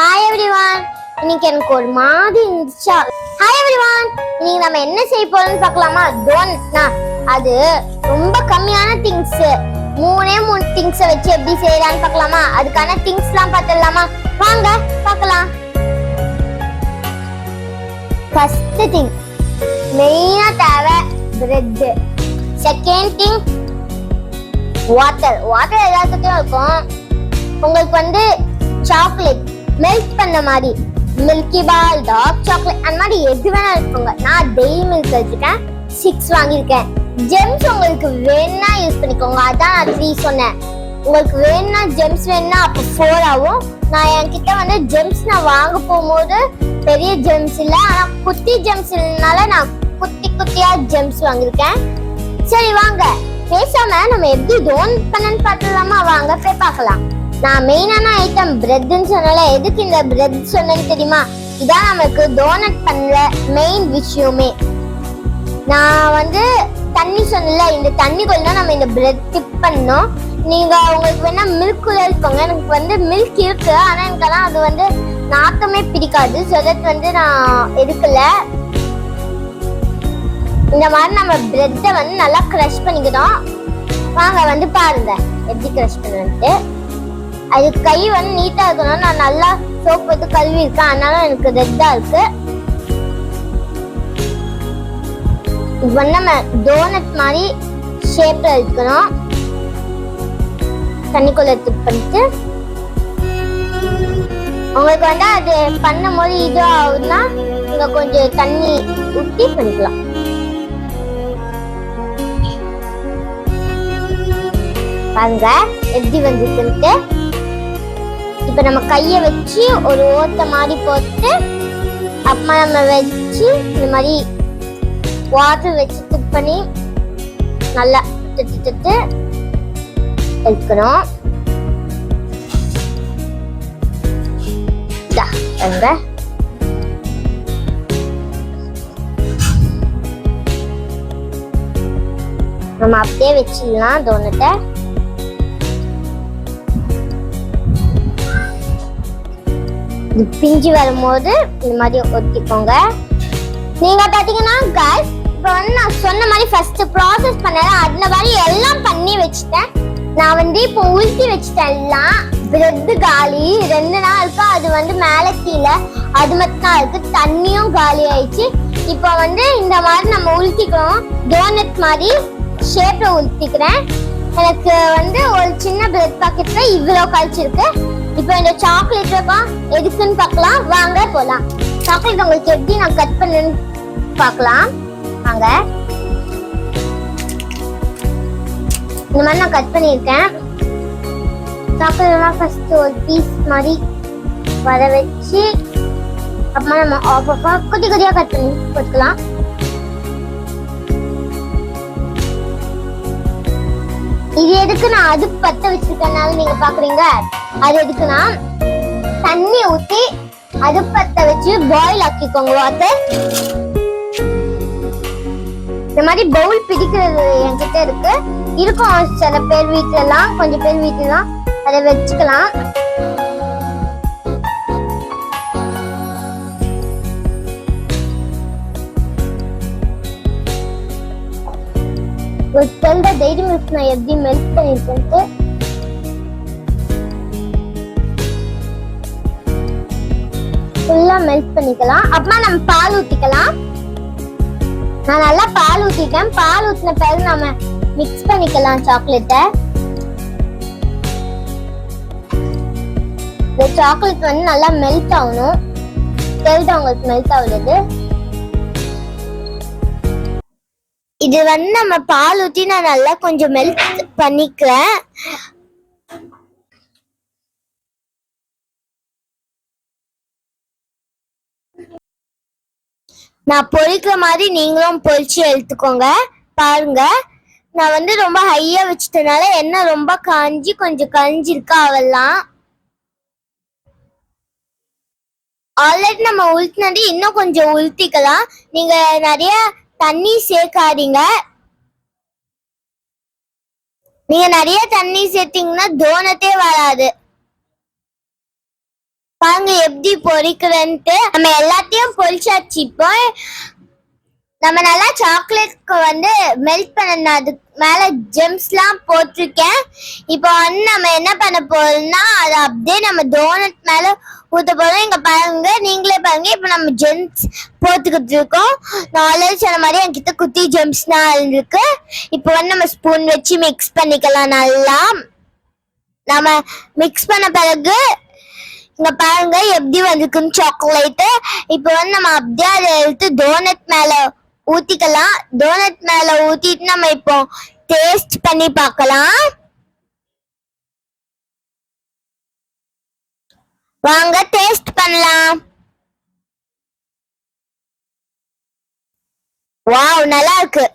Hi everyone. இன்னைக்கு எனக்கு ஒரு மாதிரி இருந்துச்சா. ஹாய் எவ்ரிவான், இன்னைக்கு நம்ம என்ன செய்ய போறோம்னு பார்க்கலாமா? டோனட்னா அது ரொம்ப கம்மியான திங்ஸ், மூணு திங்ஸ் வச்சு எப்படி செய்யலாம்னு பார்க்கலாமா? அதுக்கான திங்ஸ்லாம் பார்த்துடலாமா? வாங்க பார்க்கலாம். ஃபர்ஸ்ட் திங் மெயினா தேவை bread. Second thing water. Water எல்லாத்துக்கும் இருக்கும். உங்களுக்கு சாக்லேட் மெல்ட் பண்ண மாதிரி மில்கி பால், டார்க் சாக்லேட் அந்த மாதிரி எது வேணா இருக்குங்க. நான் டெய்ரி மில்க் வச்சுட்டேன், 6 வாங்கியிருக்கேன். ஜெம்ஸ் உங்களுக்கு வேணும்னா யூஸ் பண்ணிக்கோங்க, அதான் நான் 3 சொன்னேன். உங்களுக்கு வேணும்னா ஜெம்ஸ் வேணும்னா அப்போ 4 ஆகும். நான் என்கிட்ட ஜெம்ஸ் நான் வாங்க போகும்போது பெரிய ஜெம்ஸ் இல்லை, ஆனால் குட்டி ஜெம்ஸ் இல்லைனால நான் குட்டியா ஜெம்ஸ் வாங்கியிருக்கேன். சரி வாங்க பேசாம நம்ம எப்படி டோனட் பண்ணன்னு பார்த்துலாமா? வாங்க போய் பார்க்கலாம். நான் மெயினான ஐட்டம் பிரெட்னு சொன்னால எதுக்கு இந்த பிரெட் சொன்னேன்னு தெரியுமா? இதான் நமக்கு டோனட் பண்ணல மெயின் விஷயமே. நான் தண்ணி சொன்னல, இந்த தண்ணிக்குள்ள தான் நம்ம இந்த பிரெட் டிப் பண்ணோம். நீங்க உங்களுக்கு வேணா மில்க் குள்ள இருப்போங்க. எனக்கு மில்க் இருக்கு, ஆனா எனக்கெல்லாம் அது நாத்தமே பிடிக்காது. ஸோ தட் நான் எடுக்கல. இந்த மாதிரி நம்ம பிரெட்டை நல்லா கிரஷ் பண்ணிக்கிட்டோம். வாங்க பாருங்க எப்படி கிரஷ் பண்ணுன்ட்டு. அது கை நீட்டா இருக்கணும். நான் நல்லா சோப் போட்டு கழுவி இருக்கேன், அதனால எனக்கு ரெட்டா இருக்கு. நம்ம டோனட் மாதிரி ஷேப்ல இருக்கணும். தண்ணிக்குள்ள டிப் பண்ணிட்டு உங்களுக்கு அது பண்ணும் போது இது ஆகுதுன்னா நீங்க கொஞ்சம் தண்ணி ஊற்றி பண்ணிக்கலாம். பாருங்க எப்படி வந்துட்டு. இப்ப நம்ம கைய வச்சு ஒரு ஓட்ட மாதிரி போட்டு அப்புறமா நம்ம வச்சு இந்த மாதிரி வாட்டர் வச்சு டிப் பண்ணி நல்லா தொட்டு எடுக்கணும். நம்ம அப்படியே வச்சிடலாம் டோனட்டை. பிஞ்சு வரும்போது இந்த மாதிரி ஒட்டிக்கோங்க. நீங்க பாத்தீங்கன்னா गाइस, இப்போ நான் சொன்ன மாதிரி ஃபர்ஸ்ட் ப்ராசஸ் பண்ணல, அந்த மாதிரி எல்லாம் பண்ணி வச்சுட்டேன். நான் இப்போ உளுத்தி வச்சுட்டேன். எல்லாம் பிரெட் காலி 2 நாள் இருக்கு. அது மேல கீழே அது மட்டும் தான் இருக்கு. தண்ணியும் காலி ஆயிடுச்சு. இப்போ இந்த மாதிரி நம்ம உளுத்திக்கிறோம். டோனட் மாதிரி ஷேப்ல உளுத்திக்கிறேன். எனக்கு ஒரு சின்ன பிரெட் பாக்கெட்ல இவ்வளோ கழிச்சிருக்கு. இப்போ இந்த சாக்லேட் எதுக்குன்னு பார்க்கலாம். வாங்க போலாம். சாக்லேட் உங்களுக்கு எப்படி நான் கட் பண்ணுன்னு பார்க்கலாம். வாங்க இந்த மாதிரி நான் கட் பண்ணியிருக்கேன். சாக்லேட்லாம் ஃபர்ஸ்ட் ஒரு பீஸ் மாதிரி வர வச்சு அப்புறமா நம்ம ஆஃபா குட்டியா கட் பண்ணி போட்டுக்கலாம். இது எதுக்கு நான் அது பத்த வச்சிருக்கனால நீங்க பாக்குறீங்க. அது எதுக்குன்னா தண்ணி ஊத்தி அது பத்த வச்சு பாயில் ஆக்கிக்கோங்க. வாட்டர் இந்த மாதிரி பவுல் பிடிக்கிறது என்கிட்ட இருக்கும். சில பேர் வீட்டுல எல்லாம், கொஞ்சம் பேர் வீட்டுல எல்லாம் அதை வச்சுக்கலாம். டெய்ரி மில்க் நான் எப்படி மெல்ட் பண்ணிருக்கேன் ஃபுல்லா மெல்ட் பண்ணிக்கலாம். அப்புறமா நம்ம பால் ஊத்திக்கலாம். நான் நல்லா பால் ஊத்திட்டேன். பால் ஊத்தின பிறகு நம்ம மிக்ஸ் பண்ணிக்கலாம் சாக்லேட்டை. இந்த சாக்லேட் நல்லா மெல்ட் ஆகணும். தெரியுது உங்களுக்கு மெல்ட் ஆகுது. இது நம்ம பால் ஊத்தி நான் நல்லா கொஞ்சம் மெல்ட் பண்ணிக்கிறேன். நான் பொரிக்கிற மாதிரி நீங்களும் பொரிச்சு எடுத்துக்கோங்க. பாருங்க நான் ரொம்ப ஹையா வச்சிட்டனால எண்ணெய் ரொம்ப காஞ்சி கொஞ்சம் கஞ்சிருக்கா அவெல்லாம். ஆல்ரெடி நம்ம உளுத்தினது இன்னும் கொஞ்சம் உளுத்திக்கலாம். நீங்க நிறைய தண்ணி சேர்க்காதீங்க. நீங்க நிறைய தண்ணி சேர்த்தீங்கன்னா டோனட்டே வராது. பாருங்க எப்படி பொரிக்கிறேன்ட்டு. நம்ம எல்லாத்தையும் பொரிச்சாச்சு. இப்போ நம்ம நல்லா சாக்லேட்க்கு வந்து மெல்ட் பண்ண அதுக்கு மேல ஜெம்ஸ்லாம் போட்டிருக்கேன். இப்போ வந்து நம்ம என்ன பண்ண போறோம்னா அதை அப்படியே நம்ம டோனட் மேல ஊத்த போறோம். இங்க பாருங்க, நீங்களே பாருங்க. இப்போ நம்ம ஜெம்ஸ் போட்டுக்கிட்டு இருக்கோம். நான் ஆல்ரெடி சொன்ன மாதிரி என்கிட்ட குட்டி ஜெம்ஸ்லாம் இருக்கு. இப்போ வந்து நம்ம ஸ்பூன் வச்சு மிக்ஸ் பண்ணிக்கலாம். நல்லா நம்ம மிக்ஸ் பண்ண பிறகு இங்க பாருங்க எப்படி வந்துருக்குன்னு சாக்லேட். இப்போ வந்து நம்ம அப்படியே அதை எடுத்து டோனட் மேல ஊத்திக்கலாம். டோனட் மேல ஊத்திட்டு நம்ம இப்போ டேஸ்ட் பண்ணி பார்க்கலாம். வாங்க டேஸ்ட் பண்ணலாம். வாவ், நல்லா இருக்கு.